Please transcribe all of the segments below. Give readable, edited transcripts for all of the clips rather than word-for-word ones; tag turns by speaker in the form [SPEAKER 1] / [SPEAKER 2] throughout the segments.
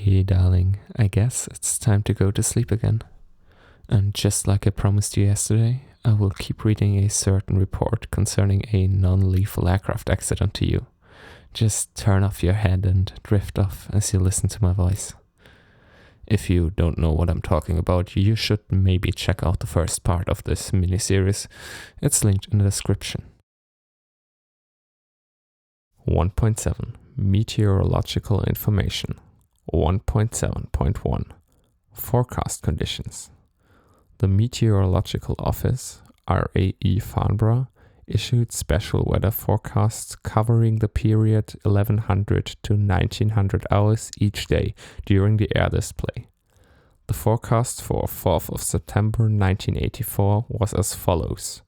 [SPEAKER 1] Hey darling, I guess it's time to go to sleep again. And just like I promised you yesterday, I will keep reading a certain report concerning a non-lethal aircraft accident to you. Just turn off your head and drift off as you listen to my voice. If you don't know what I'm talking about, you should maybe check out the first part of this mini-series. It's linked in the description. 1.7 Meteorological Information 1.7.1 Forecast Conditions. The Meteorological Office, RAE Farnborough, issued special weather forecasts covering the period 1100 to 1900 hours each day during the air display. The forecast for 4th of September 1984 was as follows.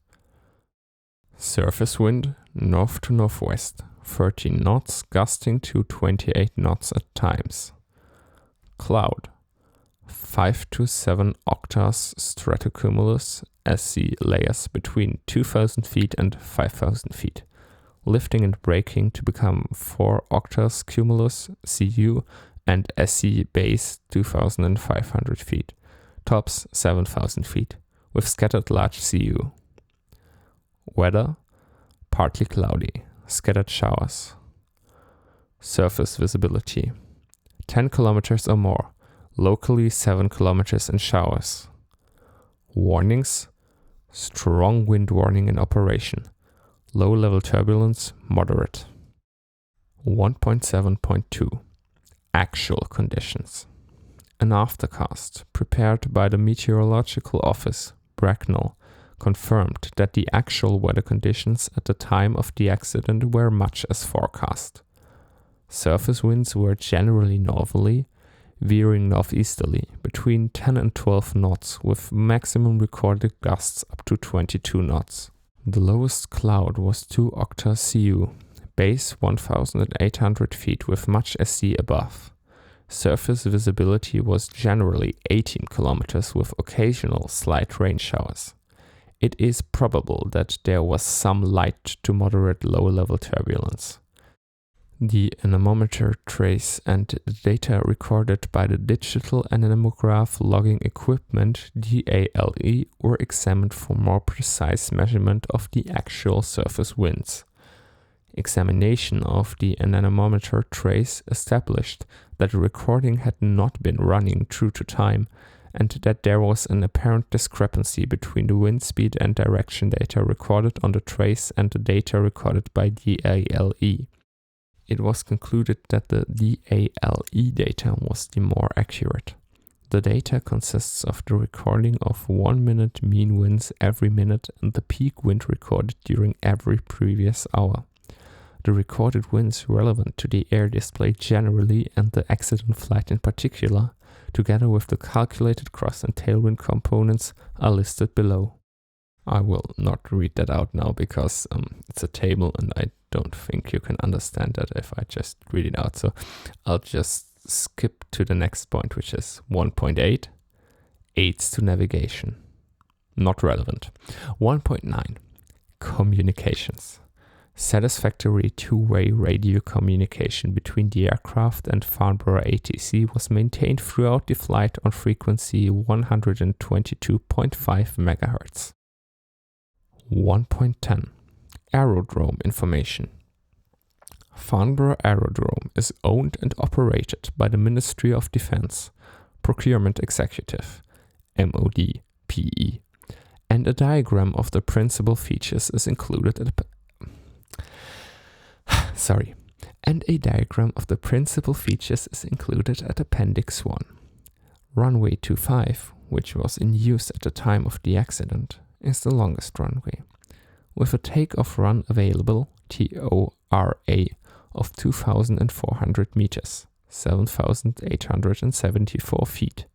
[SPEAKER 1] Surface wind, north to northwest, 13 knots gusting to 28 knots at times. Cloud, 5 to 7 octaves stratocumulus SC layers between 2,000 feet and 5,000 feet, lifting and breaking to become 4 octaves cumulus CU and SC base 2,500 feet, tops 7,000 feet, with scattered large CU. Weather, partly cloudy, scattered showers. Surface visibility, 10 kilometers or more, locally 7 kilometers in showers. Warnings, strong wind warning in operation, low-level turbulence, moderate. 1.7.2 Actual conditions. An aftercast prepared by the Meteorological Office, Bracknell, confirmed that the actual weather conditions at the time of the accident were much as forecast. Surface winds were generally northerly, veering northeasterly, between 10 and 12 knots, with maximum recorded gusts up to 22 knots. The lowest cloud was 2 octaves CU, base 1,800 feet with much SC above. Surface visibility was generally 18 kilometers with occasional slight rain showers. It is probable that there was some light to moderate low-level turbulence. The anemometer trace and the data recorded by the Digital Anemograph Logging Equipment DALE were examined for more precise measurement of the actual surface winds. Examination of the anemometer trace established that the recording had not been running true to time and that there was an apparent discrepancy between the wind speed and direction data recorded on the trace and the data recorded by DALE. It was concluded that the DALE data was the more accurate. The data consists of the recording of 1-minute mean winds every minute and the peak wind recorded during every previous hour. The recorded winds relevant to the air display generally and the accident flight in particular, together with the calculated cross and tailwind components, are listed below. I will not read that out now because it's a table and I don't think you can understand that if I just read it out. So I'll just skip to the next point, which is 1.8, aids to navigation. Not relevant. 1.9, communications. Satisfactory two-way radio communication between the aircraft and Farnborough ATC was maintained throughout the flight on frequency 122.5 MHz. 1.10 Aerodrome information. Farnborough Aerodrome is owned and operated by the Ministry of Defence, Procurement Executive, MOD, PE, and a diagram of the principal features is included at Appendix 1. Runway 25, which was in use at the time of the accident, is the longest runway, with a takeoff run available, TORA, of 2,400 meters, 7,874 feet.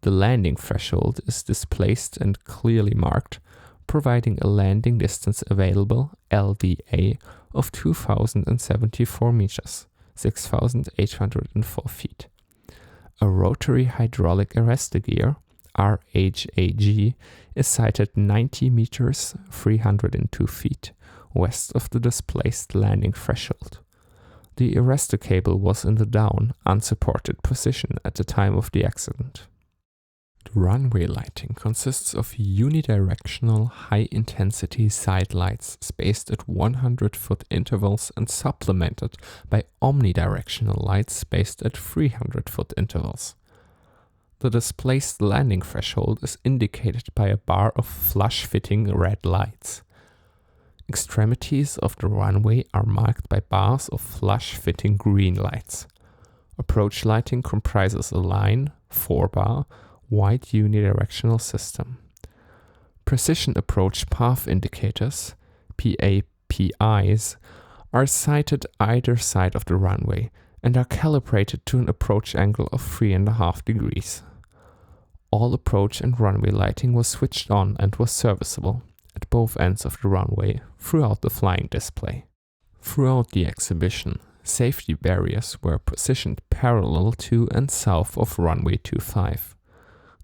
[SPEAKER 1] The landing threshold is displaced and clearly marked, providing a landing distance available, LDA, of 2,074 meters, 6,804 feet. A rotary hydraulic arrestor gear, RHAG, is sighted 90 meters, 302 feet, west of the displaced landing threshold. The arrestor cable was in the down, unsupported position at the time of the accident. The runway lighting consists of unidirectional high-intensity side lights spaced at 100-foot intervals and supplemented by omnidirectional lights spaced at 300-foot intervals. The displaced landing threshold is indicated by a bar of flush-fitting red lights. Extremities of the runway are marked by bars of flush-fitting green lights. Approach lighting comprises a line, 4-bar, white unidirectional system. Precision approach path indicators, PAPIs, are sited either side of the runway and are calibrated to an approach angle of 3.5 degrees. All approach and runway lighting was switched on and was serviceable at both ends of the runway throughout the flying display. Throughout the exhibition, safety barriers were positioned parallel to and south of runway 25.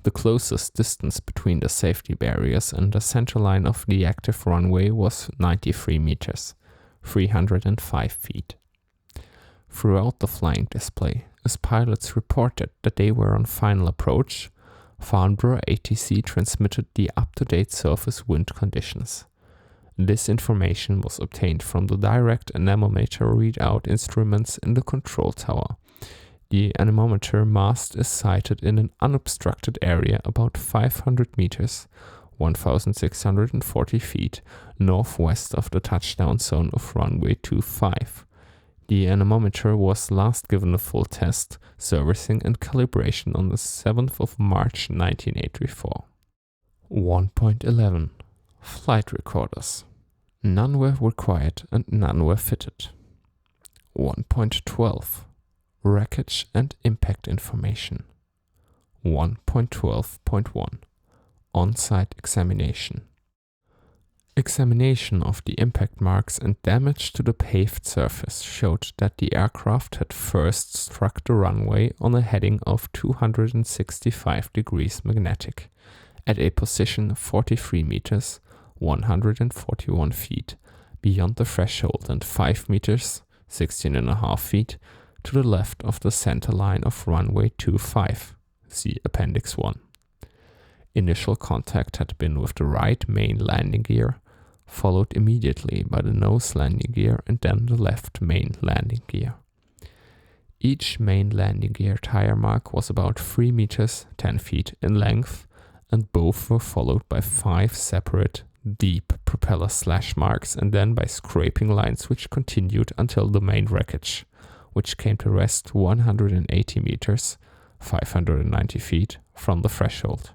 [SPEAKER 1] The closest distance between the safety barriers and the center line of the active runway was 93 meters, 305 feet. Throughout the flying display, as pilots reported that they were on final approach, Farnborough ATC transmitted the up-to-date surface wind conditions. This information was obtained from the direct anemometer readout instruments in the control tower. The anemometer mast is sited in an unobstructed area about 500 meters, 1,640 feet, northwest of the touchdown zone of runway 25. The anemometer was last given a full test, servicing and calibration on the 7th of March 1984. 1.11 Flight recorders. None were required and none were fitted. 1.12 Wreckage and impact information. 1.12.1 On-site examination. Examination of the impact marks and damage to the paved surface showed that the aircraft had first struck the runway on a heading of 265 degrees magnetic at a position 43 meters, 141 feet beyond the threshold and 5 meters, 16.5 feet to the left of the center line of runway 25, see Appendix 1. Initial contact had been with the right main landing gear, followed immediately by the nose landing gear and then the left main landing gear. Each main landing gear tire mark was about 3 meters, 10 feet in length, and both were followed by 5 separate, deep propeller slash marks and then by scraping lines which continued until the main wreckage, which came to rest 180 meters, 590 feet, from the threshold.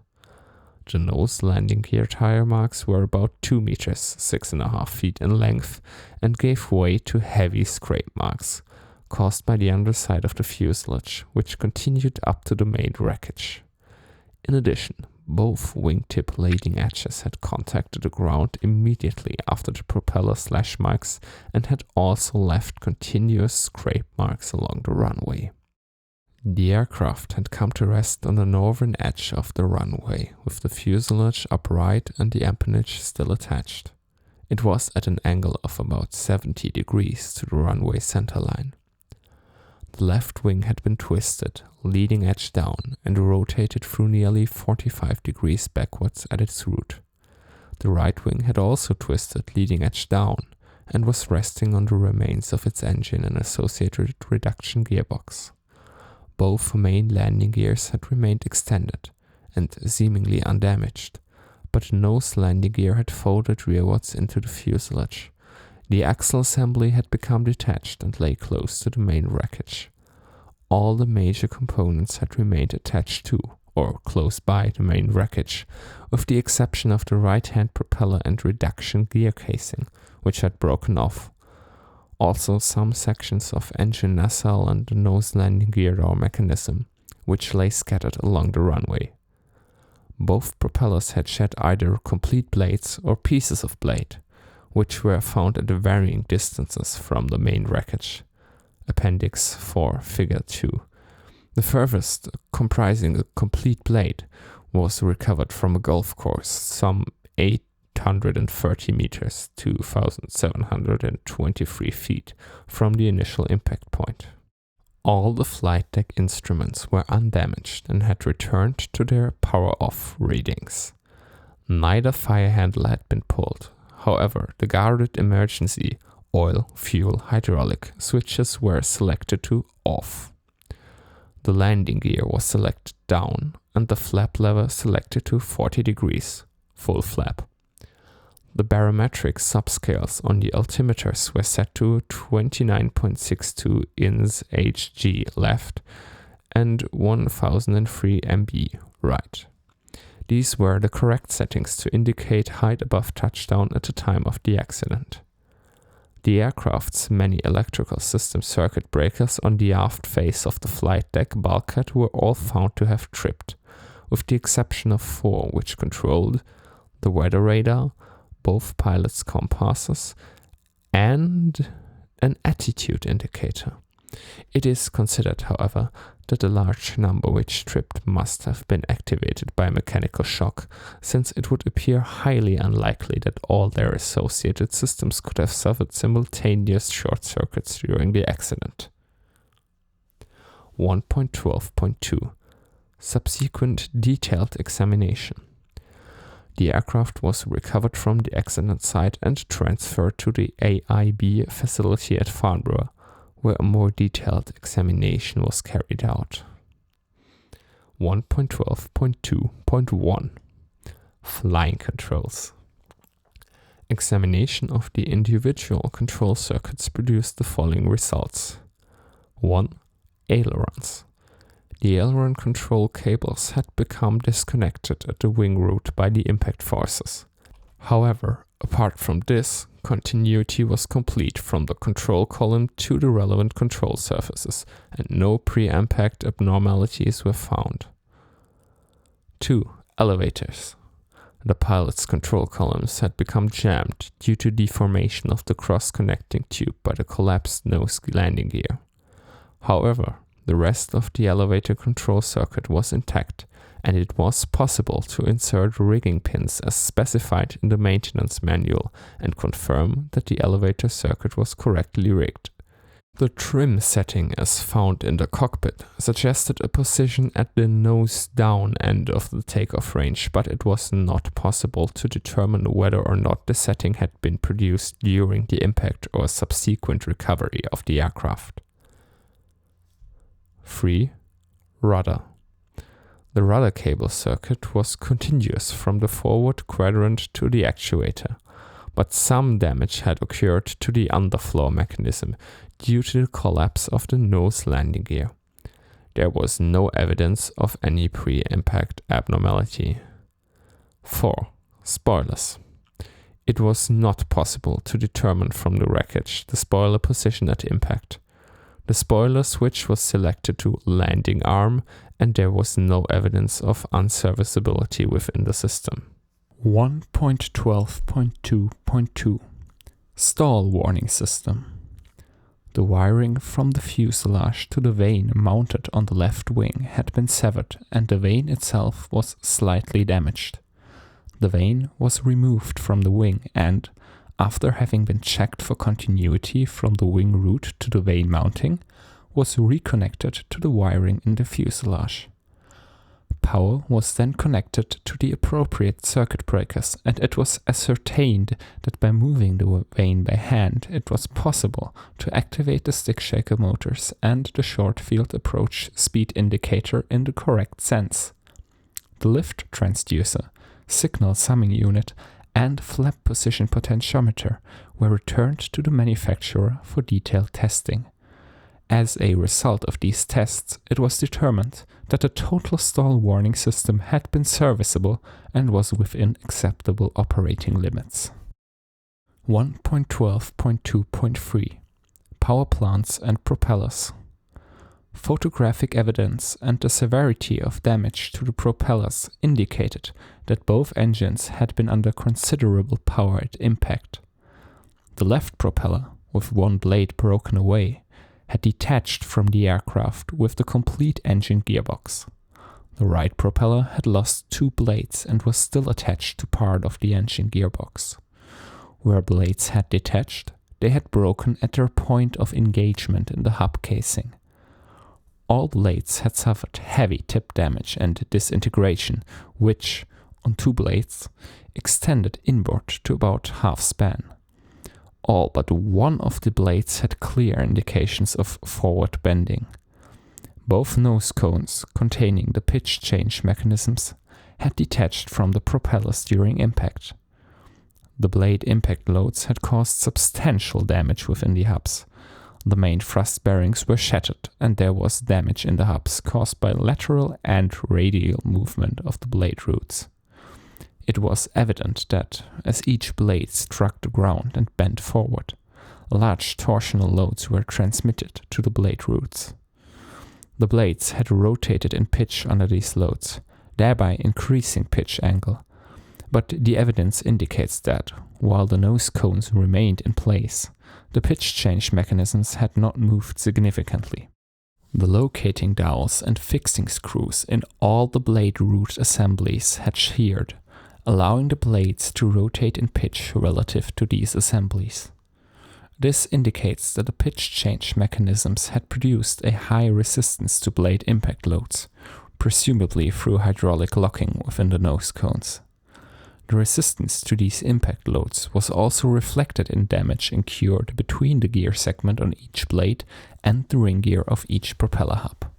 [SPEAKER 1] The nose landing gear tire marks were about 2 meters, 6.5 feet in length, and gave way to heavy scrape marks, caused by the underside of the fuselage, which continued up to the main wreckage. In addition, both wingtip leading edges had contacted the ground immediately after the propeller slash marks and had also left continuous scrape marks along the runway. The aircraft had come to rest on the northern edge of the runway, with the fuselage upright and the empennage still attached. It was at an angle of about 70 degrees to the runway centerline. The left wing had been twisted, leading edge down, and rotated through nearly 45 degrees backwards at its root. The right wing had also twisted, leading edge down, and was resting on the remains of its engine and associated reduction gearbox. Both main landing gears had remained extended and seemingly undamaged, but the nose landing gear had folded rearwards into the fuselage. The axle assembly had become detached and lay close to the main wreckage. All the major components had remained attached to, or close by, the main wreckage, with the exception of the right-hand propeller and reduction gear casing, which had broken off. Also some sections of engine nacelle and the nose landing gear door mechanism, which lay scattered along the runway. Both propellers had shed either complete blades or pieces of blade, which were found at varying distances from the main wreckage. Appendix 4, Figure 2. The furthest, comprising a complete blade, was recovered from a golf course some 8 830 meters, 2,723 feet from the initial impact point. All the flight deck instruments were undamaged and had returned to their power-off readings. Neither fire handle had been pulled. However, the guarded emergency oil, fuel, hydraulic switches were selected to off. The landing gear was selected down and the flap lever selected to 40 degrees, full flap. The barometric subscales on the altimeters were set to 29.62 INS Hg left and 1003 MB right. These were the correct settings to indicate height above touchdown at the time of the accident. The aircraft's many electrical system circuit breakers on the aft face of the flight deck bulkhead were all found to have tripped, with the exception of 4 which controlled the weather radar, both pilots' compasses, and an attitude indicator. It is considered, however, that a large number which tripped must have been activated by mechanical shock, since it would appear highly unlikely that all their associated systems could have suffered simultaneous short circuits during the accident. 1.12.2 Subsequent detailed examination. The aircraft was recovered from the accident site and transferred to the AIB facility at Farnborough, where a more detailed examination was carried out. 1.12.2.1 Flying controls. Examination of the individual control circuits produced the following results. 1. Ailerons. The aileron control cables had become disconnected at the wing root by the impact forces. However, apart from this, continuity was complete from the control column to the relevant control surfaces, and no pre-impact abnormalities were found. 2. Elevators. The pilot's control columns had become jammed due to deformation of the cross-connecting tube by the collapsed nose landing gear. However, the rest of the elevator control circuit was intact, and it was possible to insert rigging pins as specified in the maintenance manual and confirm that the elevator circuit was correctly rigged. The trim setting as found in the cockpit suggested a position at the nose-down end of the takeoff range, but it was not possible to determine whether or not the setting had been produced during the impact or subsequent recovery of the aircraft. 3. Rudder. The rudder cable circuit was continuous from the forward quadrant to the actuator, but some damage had occurred to the underfloor mechanism due to the collapse of the nose landing gear. There was no evidence of any pre-impact abnormality. 4. Spoilers. It was not possible to determine from the wreckage the spoiler position at impact. The spoiler switch was selected to landing arm, and there was no evidence of unserviceability within the system. 1.12.2.2 Stall warning system. The wiring from the fuselage to the vane mounted on the left wing had been severed, and the vane itself was slightly damaged. The vane was removed from the wing and, after having been checked for continuity from the wing root to the vane mounting, was reconnected to the wiring in the fuselage. Power was then connected to the appropriate circuit breakers, and it was ascertained that by moving the vane by hand, it was possible to activate the stick shaker motors and the short field approach speed indicator in the correct sense. The lift transducer, signal summing unit, and flap position potentiometer were returned to the manufacturer for detailed testing. As a result of these tests, it was determined that the total stall warning system had been serviceable and was within acceptable operating limits. 1.12.2.3 Power plants and propellers. Photographic evidence and the severity of damage to the propellers indicated that both engines had been under considerable power at impact. The left propeller, with one blade broken away, had detached from the aircraft with the complete engine gearbox. The right propeller had lost 2 blades and was still attached to part of the engine gearbox. Where blades had detached, they had broken at their point of engagement in the hub casing. All blades had suffered heavy tip damage and disintegration, which, on 2 blades, extended inboard to about half span. All but one of the blades had clear indications of forward bending. Both nose cones containing the pitch change mechanisms had detached from the propellers during impact. The blade impact loads had caused substantial damage within the hubs. The main thrust bearings were shattered, and there was damage in the hubs caused by lateral and radial movement of the blade roots. It was evident that, as each blade struck the ground and bent forward, large torsional loads were transmitted to the blade roots. The blades had rotated in pitch under these loads, thereby increasing pitch angle, but the evidence indicates that, while the nose cones remained in place, the pitch change mechanisms had not moved significantly. The locating dowels and fixing screws in all the blade root assemblies had sheared, allowing the blades to rotate in pitch relative to these assemblies. This indicates that the pitch change mechanisms had produced a high resistance to blade impact loads, presumably through hydraulic locking within the nose cones. The resistance to these impact loads was also reflected in damage incurred between the gear segment on each blade and the ring gear of each propeller hub.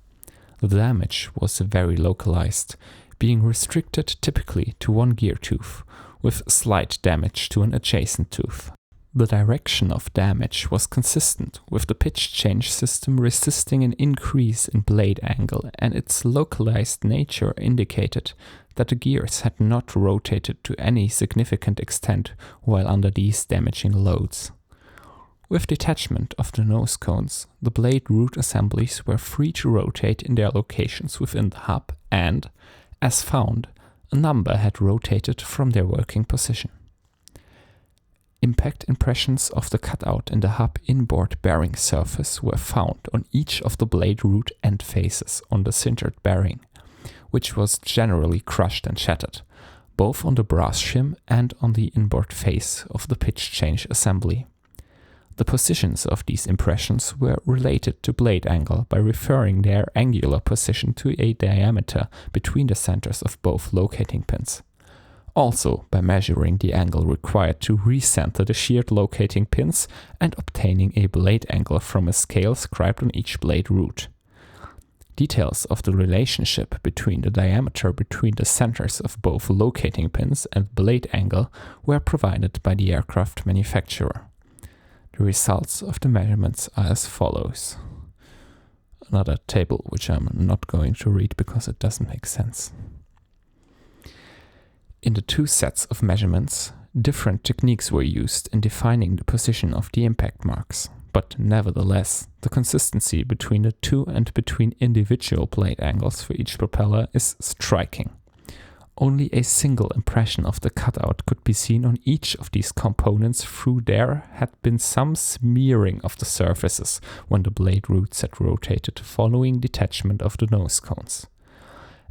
[SPEAKER 1] The damage was very localized, being restricted typically to one gear tooth, with slight damage to an adjacent tooth. The direction of damage was consistent with the pitch change system resisting an increase in blade angle, and its localized nature indicated that the gears had not rotated to any significant extent while under these damaging loads. With detachment of the nose cones, the blade root assemblies were free to rotate in their locations within the hub and, as found, a number had rotated from their working position. Impact impressions of the cutout in the hub inboard bearing surface were found on each of the blade root end faces on the sintered bearing, which was generally crushed and shattered, both on the brass shim and on the inboard face of the pitch change assembly. The positions of these impressions were related to blade angle by referring their angular position to a diameter between the centers of both locating pins. Also by measuring the angle required to recenter the sheared locating pins and obtaining a blade angle from a scale scribed on each blade root. Details of the relationship between the diameter between the centers of both locating pins and blade angle were provided by the aircraft manufacturer. The results of the measurements are as follows. Another table which I'm not going to read because it doesn't make sense. In the 2 sets of measurements, different techniques were used in defining the position of the impact marks, but nevertheless, the consistency between the 2 and between individual blade angles for each propeller is striking. Only a single impression of the cutout could be seen on each of these components, through there had been some smearing of the surfaces when the blade roots had rotated following detachment of the nose cones.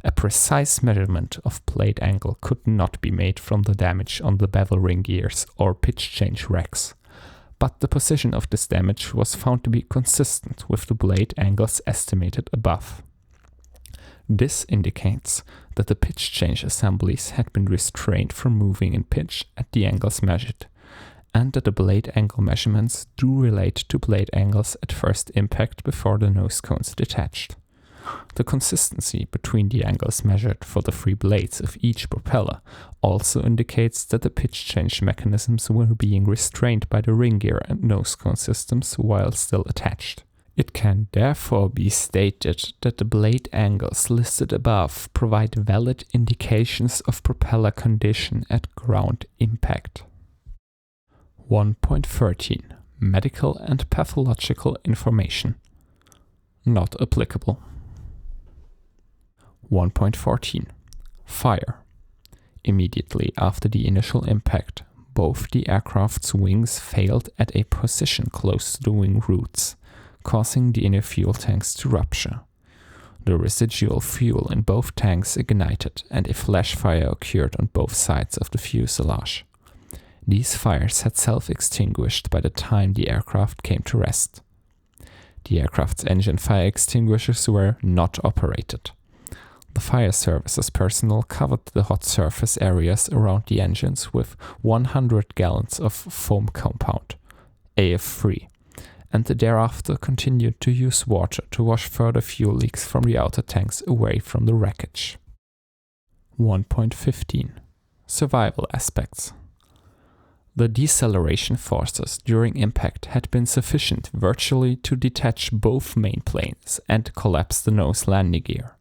[SPEAKER 1] A precise measurement of blade angle could not be made from the damage on the bevel ring gears or pitch change racks, but the position of this damage was found to be consistent with the blade angles estimated above. This indicates that the pitch change assemblies had been restrained from moving in pitch at the angles measured, and that the blade angle measurements do relate to blade angles at first impact before the nose cones detached. The consistency between the angles measured for the 3 blades of each propeller also indicates that the pitch change mechanisms were being restrained by the ring gear and nose cone systems while still attached. It can therefore be stated that the blade angles listed above provide valid indications of propeller condition at ground impact. 1.13 Medical and pathological information. Not applicable. 1.14 Fire. Immediately after the initial impact, both the aircraft's wings failed at a position close to the wing roots, causing the inner fuel tanks to rupture. the residual fuel in both tanks ignited and a flash fire occurred on both sides of the fuselage. These fires had self-extinguished by the time the aircraft came to rest. The aircraft's engine fire extinguishers were not operated. The fire services personnel covered the hot surface areas around the engines with 100 gallons of foam compound, AF3, and thereafter continued to use water to wash further fuel leaks from the outer tanks away from the wreckage. 1.15 Survival aspects. The deceleration forces during impact had been sufficient virtually to detach both main planes and collapse the nose landing gear.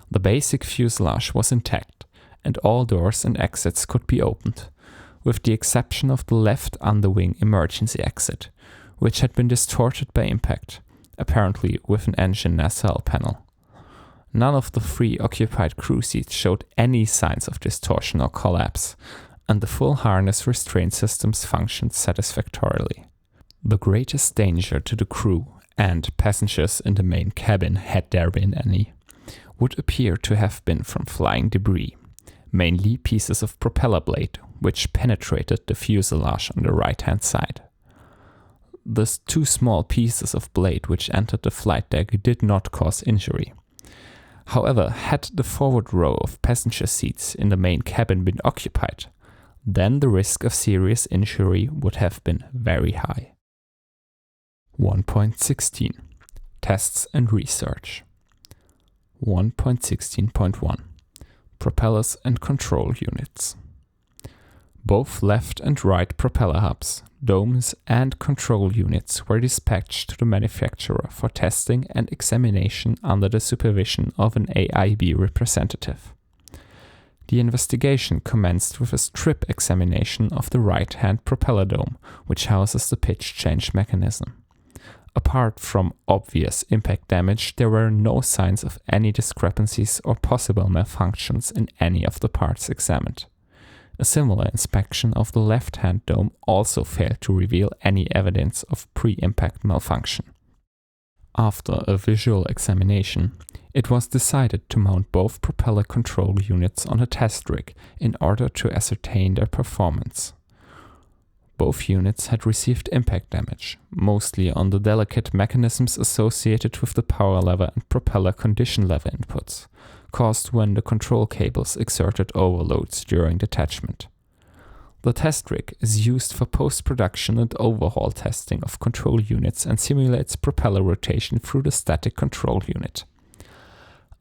[SPEAKER 1] The basic fuselage was intact, and all doors and exits could be opened, with the exception of the left underwing emergency exit, which had been distorted by impact, apparently with an engine nacelle panel. None of the 3 occupied crew seats showed any signs of distortion or collapse, and the full harness restraint systems functioned satisfactorily. The greatest danger to the crew and passengers in the main cabin, had there been any, would appear to have been from flying debris, mainly pieces of propeller blade, which penetrated the fuselage on the right-hand side. The 2 small pieces of blade which entered the flight deck did not cause injury. However, had the forward row of passenger seats in the main cabin been occupied, then the risk of serious injury would have been very high. 1.16 Tests and research. 1.16.1 Propellers and control units. Both left and right propeller hubs, domes, and control units were dispatched to the manufacturer for testing and examination under the supervision of an AIB representative. The investigation commenced with a strip examination of the right-hand propeller dome, which houses the pitch change mechanism. Apart from obvious impact damage, there were no signs of any discrepancies or possible malfunctions in any of the parts examined. A similar inspection of the left-hand dome also failed to reveal any evidence of pre-impact malfunction. After a visual examination, it was decided to mount both propeller control units on a test rig in order to ascertain their performance. Both units had received impact damage, mostly on the delicate mechanisms associated with the power lever and propeller condition lever inputs, caused when the control cables exerted overloads during detachment. The test rig is used for post-production and overhaul testing of control units and simulates propeller rotation through the static control unit.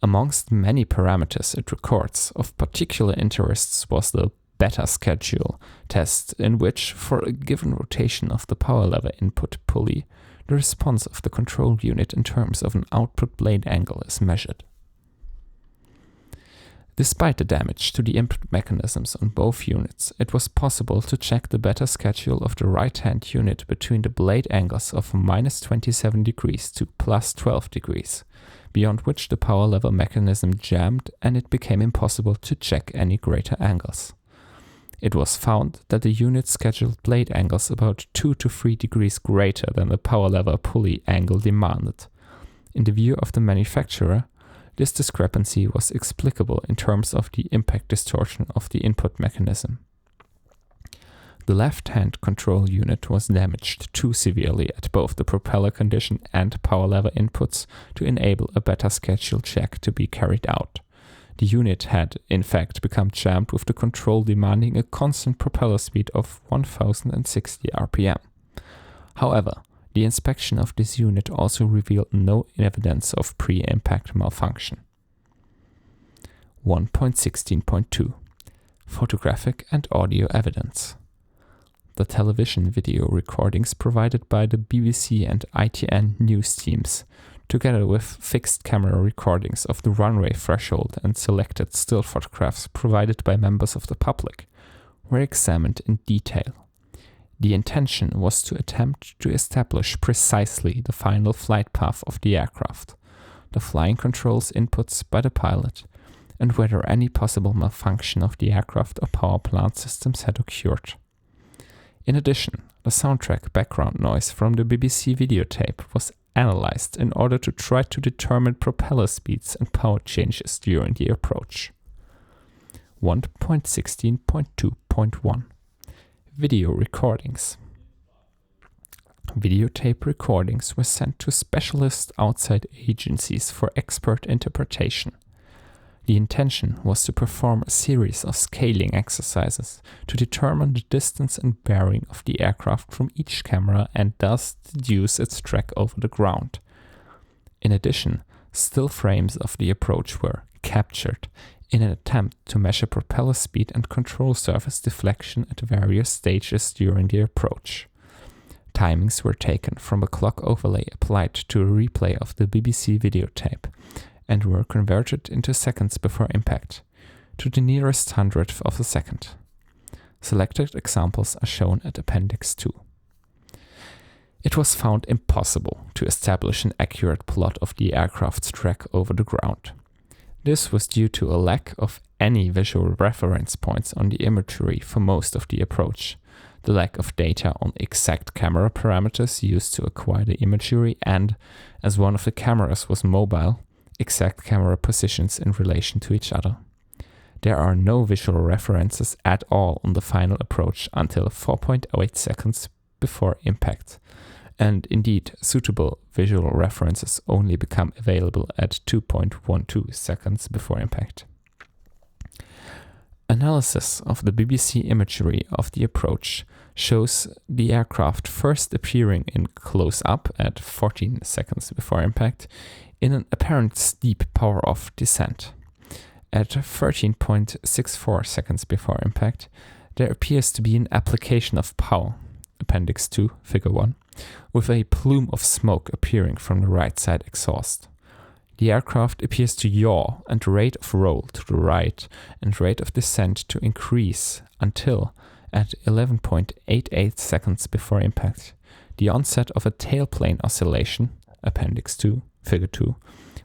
[SPEAKER 1] Amongst many parameters it records, of particular interest was the beta schedule test, in which, for a given rotation of the power lever input pulley, the response of the control unit in terms of an output blade angle is measured. Despite the damage to the input mechanisms on both units, it was possible to check the beta schedule of the right-hand unit between the blade angles of -27 degrees to +12 degrees, beyond which the power lever mechanism jammed and it became impossible to check any greater angles. It was found that the unit scheduled blade angles about 2 to 3 degrees greater than the power lever pulley angle demanded. In the view of the manufacturer, this discrepancy was explicable in terms of the impact distortion of the input mechanism. The left-hand control unit was damaged too severely at both the propeller condition and power lever inputs to enable a beta schedule check to be carried out. The unit had, in fact, become jammed with the control demanding a constant propeller speed of 1060 rpm. However, the inspection of this unit also revealed no evidence of pre-impact malfunction. 1.16.2 Photographic and audio evidence. The television video recordings provided by the BBC and ITN news teams, together with fixed camera recordings of the runway threshold and selected still photographs provided by members of the public, were examined in detail. The intention was to attempt to establish precisely the final flight path of the aircraft, the flying controls inputs by the pilot, and whether any possible malfunction of the aircraft or power plant systems had occurred. In addition, the soundtrack background noise from the BBC videotape was analyzed in order to try to determine propeller speeds and power changes during the approach. 1.16.2.1 Video recordings. Videotape recordings were sent to specialist outside agencies for expert interpretation. The intention was to perform a series of scaling exercises to determine the distance and bearing of the aircraft from each camera and thus deduce its track over the ground. In addition, still frames of the approach were captured in an attempt to measure propeller speed and control surface deflection at various stages during the approach. Timings were taken from a clock overlay applied to a replay of the BBC videotape and were converted into seconds before impact, to the nearest hundredth of a second. Selected examples are shown at Appendix 2. It was found impossible to establish an accurate plot of the aircraft's track over the ground. This was due to a lack of any visual reference points on the imagery for most of the approach, the lack of data on exact camera parameters used to acquire the imagery, and, as one of the cameras was mobile, exact camera positions in relation to each other. There are no visual references at all on the final approach until 4.08 seconds before impact, and indeed suitable visual references only become available at 2.12 seconds before impact. Analysis of the BBC imagery of the approach shows the aircraft first appearing in close-up at 14 seconds before impact in an apparent steep power-off descent. At 13.64 seconds before impact, there appears to be an application of power, Appendix 2, Figure 1, with a plume of smoke appearing from the right side exhaust. The aircraft appears to yaw and rate of roll to the right and rate of descent to increase until, at 11.88 seconds before impact, the onset of a tailplane oscillation, Appendix 2, Figure 2,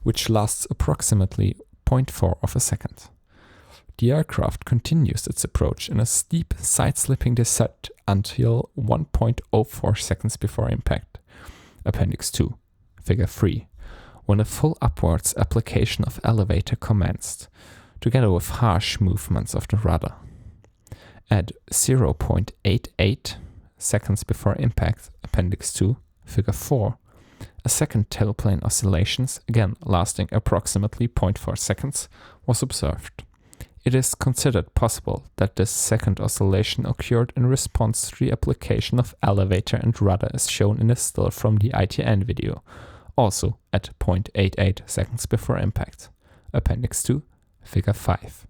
[SPEAKER 1] which lasts approximately 0.4 of a second. The aircraft continues its approach in a steep side-slipping descent until 1.04 seconds before impact, Appendix 2, Figure 3, when a full upwards application of elevator commenced, together with harsh movements of the rudder. At 0.88 seconds before impact, Appendix 2, Figure 4, a second tailplane oscillations, again lasting approximately 0.4 seconds, was observed. It is considered possible that this second oscillation occurred in response to the application of elevator and rudder as shown in a still from the ITN video, also at 0.88 seconds before impact, Appendix 2, Figure 5.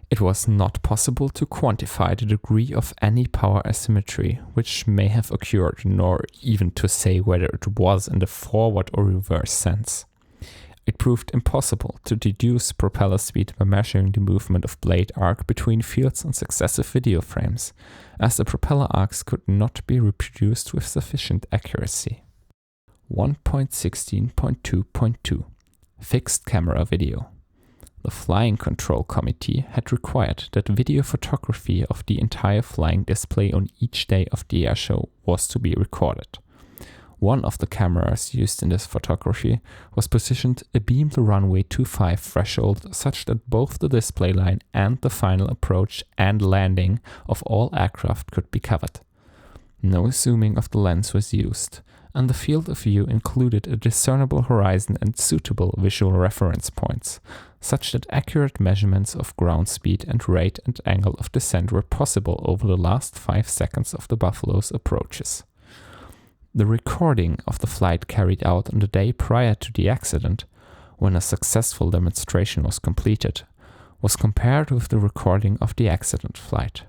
[SPEAKER 1] It was not possible to quantify the degree of any power asymmetry which may have occurred, nor even to say whether it was in the forward or reverse sense. It proved impossible to deduce propeller speed by measuring the movement of blade arc between fields on successive video frames, as the propeller arcs could not be reproduced with sufficient accuracy. 1.16.2.2 Fixed camera video. The Flying Control Committee had required that video photography of the entire flying display on each day of the airshow was to be recorded. One of the cameras used in this photography was positioned abeam the runway 25 threshold such that both the display line and the final approach and landing of all aircraft could be covered. No zooming of the lens was used, and the field of view included a discernible horizon and suitable visual reference points, such that accurate measurements of ground speed and rate and angle of descent were possible over the last 5 seconds of the Buffalo's approaches. The recording of the flight carried out on the day prior to the accident, when a successful demonstration was completed, was compared with the recording of the accident flight.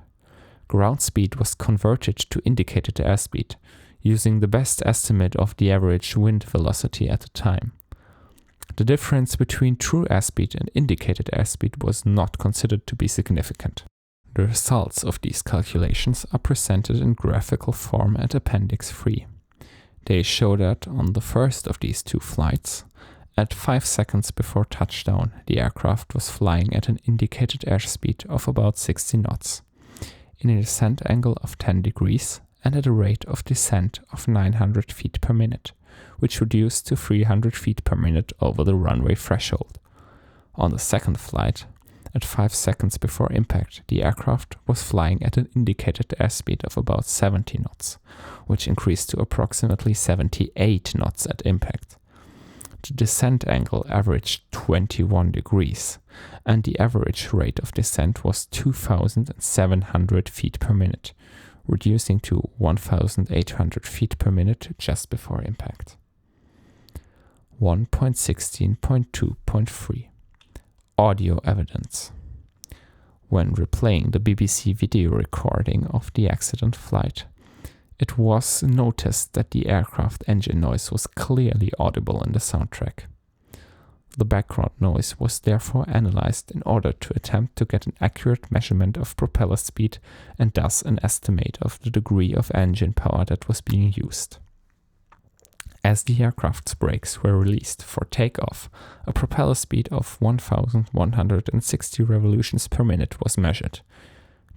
[SPEAKER 1] Ground speed was converted to indicated airspeed, using the best estimate of the average wind velocity at the time. The difference between true airspeed and indicated airspeed was not considered to be significant. The results of these calculations are presented in graphical form at Appendix 3. They show that on the first of these two flights, at 5 seconds before touchdown, the aircraft was flying at an indicated airspeed of about 60 knots, in a descent angle of 10 degrees, and at a rate of descent of 900 feet per minute, which reduced to 300 feet per minute over the runway threshold. On the second flight, at 5 seconds before impact, the aircraft was flying at an indicated airspeed of about 70 knots, which increased to approximately 78 knots at impact. The descent angle averaged 21 degrees, and the average rate of descent was 2,700 feet per minute, reducing to 1,800 feet per minute just before impact. 1.16.2.3 Audio evidence. When replaying the BBC video recording of the accident flight, it was noticed that the aircraft engine noise was clearly audible in the soundtrack. The background noise was therefore analyzed in order to attempt to get an accurate measurement of propeller speed and thus an estimate of the degree of engine power that was being used. As the aircraft's brakes were released for takeoff, a propeller speed of 1,160 revolutions per minute was measured.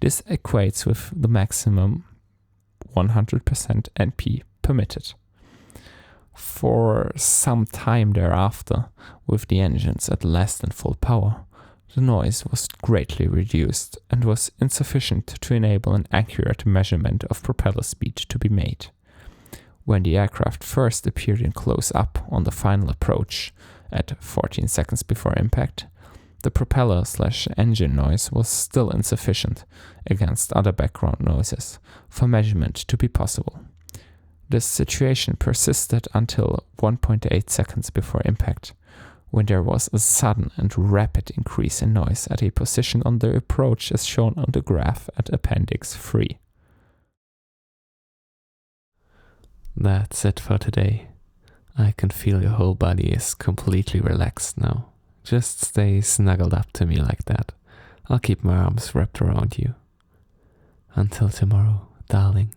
[SPEAKER 1] This equates with the maximum 100% NP permitted. For some time thereafter, with the engines at less than full power, the noise was greatly reduced and was insufficient to enable an accurate measurement of propeller speed to be made. When the aircraft first appeared in close-up on the final approach, at 14 seconds before impact, the propeller/engine noise was still insufficient, against other background noises, for measurement to be possible. This situation persisted until 1.8 seconds before impact, when there was a sudden and rapid increase in noise at a position on the approach as shown on the graph at Appendix 3. That's it for today. I can feel your whole body is completely relaxed now. Just stay snuggled up to me like that. I'll keep my arms wrapped around you. Until tomorrow, darling.